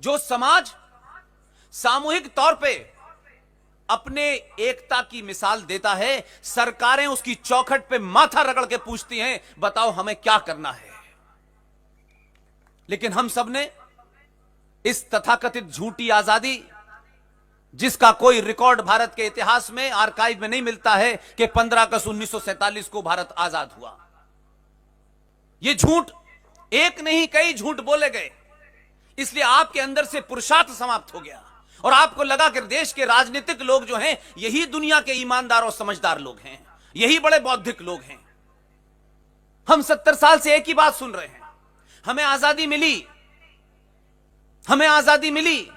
जो समाज सामूहिक तौर पे अपने एकता की मिसाल देता है, सरकारें उसकी चौखट पे माथा रगड़ के पूछती हैं, बताओ हमें क्या करना है। लेकिन हम सब ने इस तथाकथित झूठी आजादी, जिसका कोई रिकॉर्ड भारत के इतिहास में आर्काइव में नहीं मिलता है कि 15 अगस्त 1947 को भारत आजाद हुआ, यह झूठ एक नहीं कई झूठ बोले गए। इसलिए आपके अंदर से पुरुषार्थ समाप्त हो गया और आपको लगा कि देश के राजनीतिक लोग जो हैं, यही दुनिया के ईमानदार और समझदार लोग हैं, यही बड़े बौद्धिक लोग हैं। हम 70 साल से एक ही बात सुन रहे हैं, हमें आजादी मिली, हमें आजादी मिली।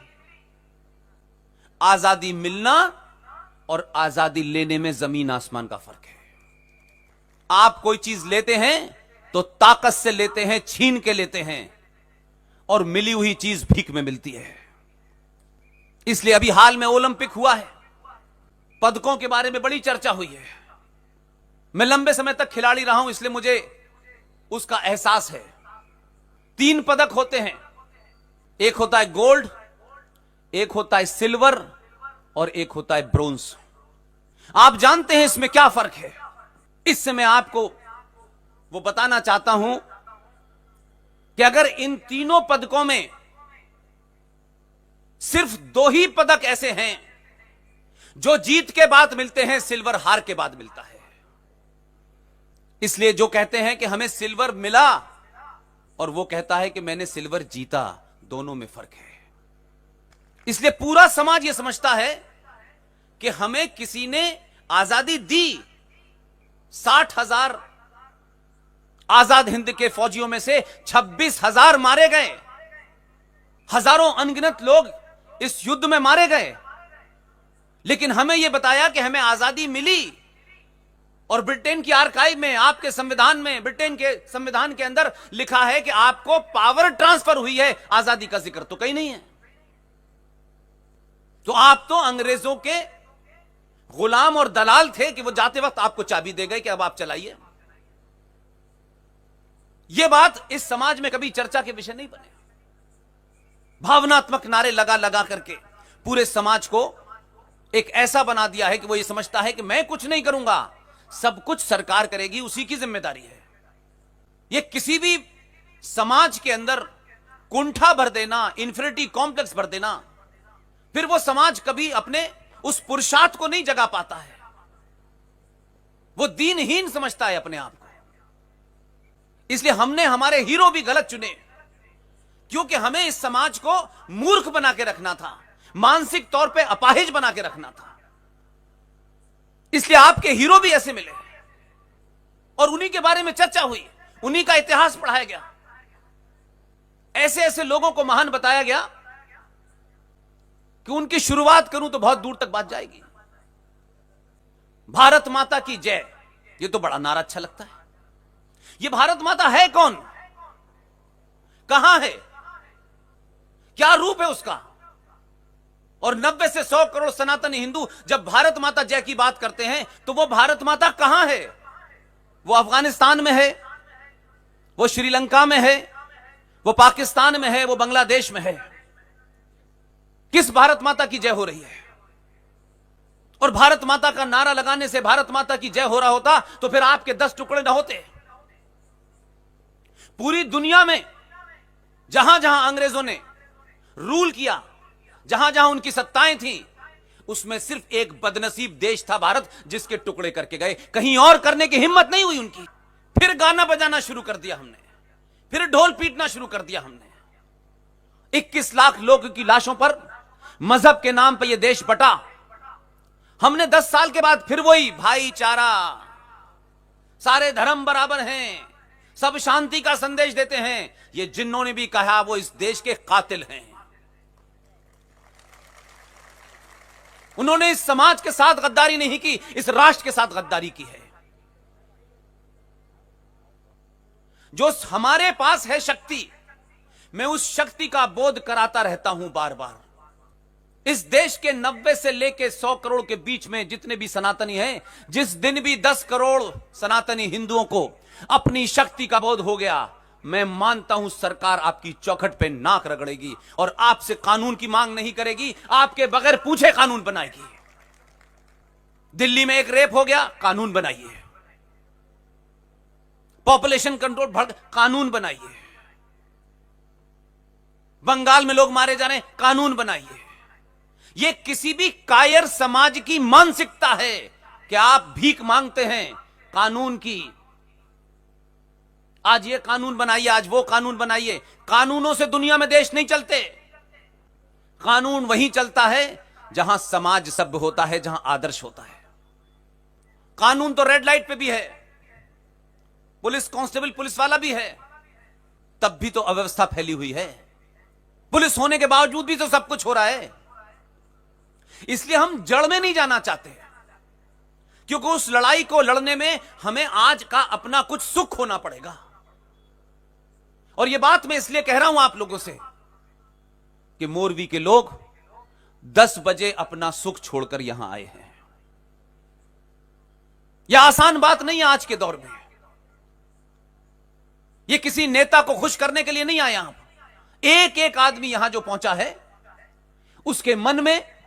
आजादी मिलना और आजादी लेने में जमीन आसमान का फर्क है। आप कोई चीज लेते हैं तो ताकत से लेते हैं, छीन के लेते हैं, और मिली हुई चीज भीख में मिलती है। इसलिए अभी हाल में ओलंपिक हुआ है, पदकों के बारे में बड़ी चर्चा हुई है। मैं लंबे समय तक खिलाड़ी रहा हूं, इसलिए मुझे उसका एहसास है। 3 पदक होते हैं, एक होता है गोल्ड, एक होता है सिल्वर और एक होता है ब्रोंज। आप जानते हैं इसमें क्या फर्क है? इससे मैं आपको वो बताना चाहता हूं कि अगर इन तीनों पदकों में सिर्फ 2 ही पदक ऐसे हैं जो जीत के बाद मिलते हैं, सिल्वर हार के बाद मिलता है। इसलिए जो कहते हैं कि हमें सिल्वर मिला और वो कहता है कि मैंने सिल्वर जीता, दोनों में फर्क है। इसलिए पूरा समाज यह समझता है कि हमें किसी ने आजादी दी। 60,000 आजाद हिंद के फौजियों में से 26,000 मारे गए, हजारों अनगिनत लोग इस युद्ध में मारे गए। लेकिन हमें यह बताया कि हमें आजादी मिली, और ब्रिटेन की आर्काइव में, आपके संविधान में, ब्रिटेन के संविधान के अंदर लिखा है कि आपको पावर ट्रांसफर हुई है, आजादी का जिक्र तो कहीं नहीं है। तो आप तो अंग्रेजों के गुलाम और दलाल थे कि वो जाते वक्त आपको चाबी दे गए कि अब आप चलाइए। यह बात इस समाज में कभी चर्चा के विषय नहीं बने। भावनात्मक नारे लगा लगा करके पूरे समाज को एक ऐसा बना दिया है कि वो ये समझता है कि मैं कुछ नहीं करूंगा, सब कुछ सरकार करेगी, उसी की जिम्मेदारी है। ये किसी भी समाज के अंदर कुंठा भर देना, इंफिनिटी कॉम्प्लेक्स भर देना, फिर वो समाज कभी अपने उस पुरुषार्थ को नहीं जगा पाता है। वो दीनहीन समझता है अपने आप को। इसलिए हमने हमारे हीरो भी गलत चुने, क्योंकि हमें इस समाज को मूर्ख बना के रखना था, मानसिक तौर पे अपाहिज बना के रखना था। इसलिए आपके हीरो भी ऐसे मिले और उन्हीं के बारे में चर्चा हुई, उन्हीं का इतिहास पढ़ाया गया। ऐसे ऐसे लोगों को महान बताया गया कि उनकी शुरुआत करूं तो बहुत दूर तक बात जाएगी। भारत माता की जय, ये तो बड़ा नारा अच्छा लगता है। ये भारत माता है कौन, कहां है, क्या रूप है उसका? और 90 से 100 करोड़ सनातनी हिंदू जब भारत माता जय की बात करते हैं तो वो भारत माता कहां है? वो अफगानिस्तान में है, वो श्रीलंका में है, वो पाकिस्तान में है, वो बांग्लादेश में है। किस भारत माता की जय हो रही है? और भारत माता का नारा लगाने से भारत माता की जय हो रहा होता तो फिर आपके 10 टुकड़े न होते। पूरी दुनिया में जहां जहां अंग्रेजों ने रूल किया, जहां जहां उनकी सत्ताएं थी, उसमें सिर्फ एक बदनसीब देश था भारत, जिसके टुकड़े करके गए। कहीं और करने की हिम्मत नहीं हुई उनकी। फिर गाना बजाना शुरू कर दिया हमने, फिर ढोल पीटना शुरू कर दिया हमने। 21 लाख लोगों की लाशों पर मजहब के नाम पर यह देश बटा। हमने 10 साल के बाद फिर वही भाईचारा, सारे धर्म बराबर हैं, सब शांति का संदेश देते हैं। ये जिन्होंने भी कहा वो इस देश के कातिल हैं। उन्होंने इस समाज के साथ गद्दारी नहीं की, इस राष्ट्र के साथ गद्दारी की है। जो हमारे पास है शक्ति, मैं उस शक्ति का बोध कराता रहता हूं बार बार। इस देश के 90 से लेकर 100 करोड़ के बीच में जितने भी सनातनी हैं, जिस दिन भी 10 करोड़ सनातनी हिंदुओं को अपनी शक्ति का बोध हो गया, मैं मानता हूं सरकार आपकी चौखट पे नाक रगड़ेगी और आपसे कानून की मांग नहीं करेगी, आपके बगैर पूछे कानून बनाएगी। दिल्ली में एक रेप हो गया, कानून बनाइए। पॉपुलेशन कंट्रोल बढ़, कानून बनाइए। बंगाल में लोग मारे जा रहे हैं, कानून बनाइए। यह किसी भी कायर समाज की मानसिकता है कि आप भीख मांगते हैं कानून की। आज ये कानून बनाइए, आज वो कानून बनाइए। कानूनों से दुनिया में देश नहीं चलते। कानून वहीं चलता है जहां समाज सभ्य होता है, जहां आदर्श होता है। कानून तो रेड लाइट पे भी है, पुलिस कांस्टेबल पुलिस वाला भी है, तब भी तो अव्यवस्था फैली हुई है। पुलिस होने के बावजूद भी तो सब कुछ हो रहा है। इसलिए हम जड़ में नहीं जाना चाहते, क्योंकि उस लड़ाई को लड़ने में हमें आज का अपना कुछ सुख होना पड़ेगा। और यह बात मैं इसलिए कह रहा हूं आप लोगों से कि मोरवी के लोग 10 बजे अपना सुख छोड़कर यहां आए हैं। यह आसान बात नहीं है आज के दौर में। यह किसी नेता को खुश करने के लिए नहीं आया। एक एक आदमी यहां जो पहुंचा है, उसके मन में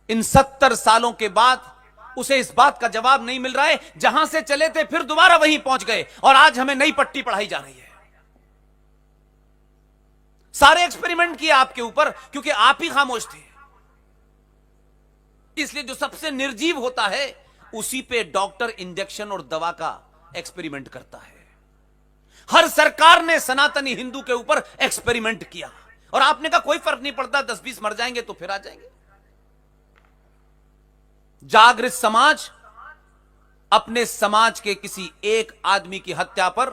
इन 70 सालों के बाद उसे इस बात का जवाब नहीं मिल रहा है। जहां से चले थे फिर दोबारा वहीं पहुंच गए और आज हमें नई पट्टी पढ़ाई जा रही है। सारे एक्सपेरिमेंट किए आपके ऊपर, क्योंकि आप ही खामोश थे। इसलिए जो सबसे निर्जीव होता है उसी पे डॉक्टर इंजेक्शन और दवा का एक्सपेरिमेंट करता है। हर सरकार ने सनातनी हिंदू के ऊपर एक्सपेरिमेंट किया और आपने कहा कोई फर्क नहीं पड़ता, 10-20 मर जाएंगे तो फिर आ जाएंगे। जागृत समाज अपने समाज के किसी एक आदमी की हत्या पर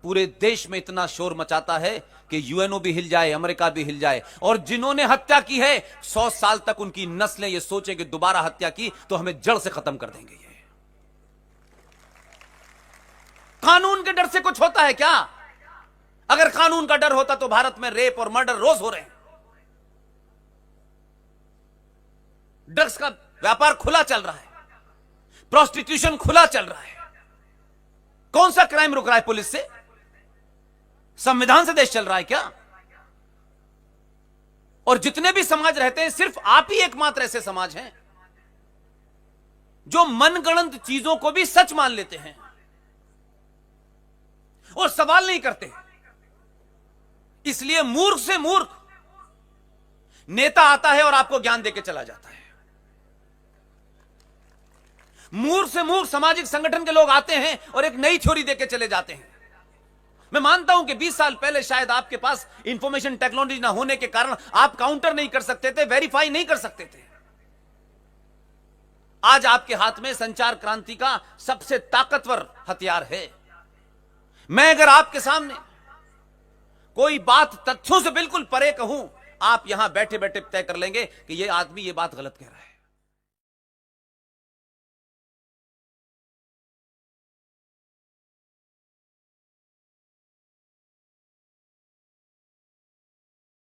पूरे देश में इतना शोर मचाता है कि यूएनओ भी हिल जाए, अमेरिका भी हिल जाए। और जिन्होंने हत्या की है 100 साल तक उनकी नस्लें ये सोचे कि दोबारा हत्या की तो हमें जड़ से खत्म कर देंगे। ये कानून के डर से कुछ होता है क्या? अगर कानून का डर होता तो भारत में रेप और मर्डर रोज हो रहे हैं। ड्रग्स का व्यापार खुला चल रहा है, प्रोस्टिट्यूशन खुला चल रहा है। कौन सा क्राइम रुक रहा है पुलिस से? संविधान से देश चल रहा है क्या? और जितने भी समाज रहते हैं, सिर्फ आप ही एकमात्र ऐसे समाज हैं जो मनगढ़ंत चीजों को भी सच मान लेते हैं और सवाल नहीं करते। इसलिए मूर्ख से मूर्ख नेता आता है और आपको ज्ञान देके चला जाता है। मूर्ख से मूर्ख सामाजिक संगठन के लोग आते हैं और एक नई थ्योरी देके चले जाते हैं। मैं मानता हूं कि 20 साल पहले शायद आपके पास इंफॉर्मेशन टेक्नोलॉजी ना होने के कारण आप काउंटर नहीं कर सकते थे, वेरीफाई नहीं कर सकते थे। आज आपके हाथ में संचार क्रांति का सबसे ताकतवर हथियार है। मैं अगर आपके सामने कोई बात तथ्यों से बिल्कुल परे कहूं, आप यहां बैठे बैठे तय कर लेंगे कि यह आदमी यह बात गलत कह रहा है।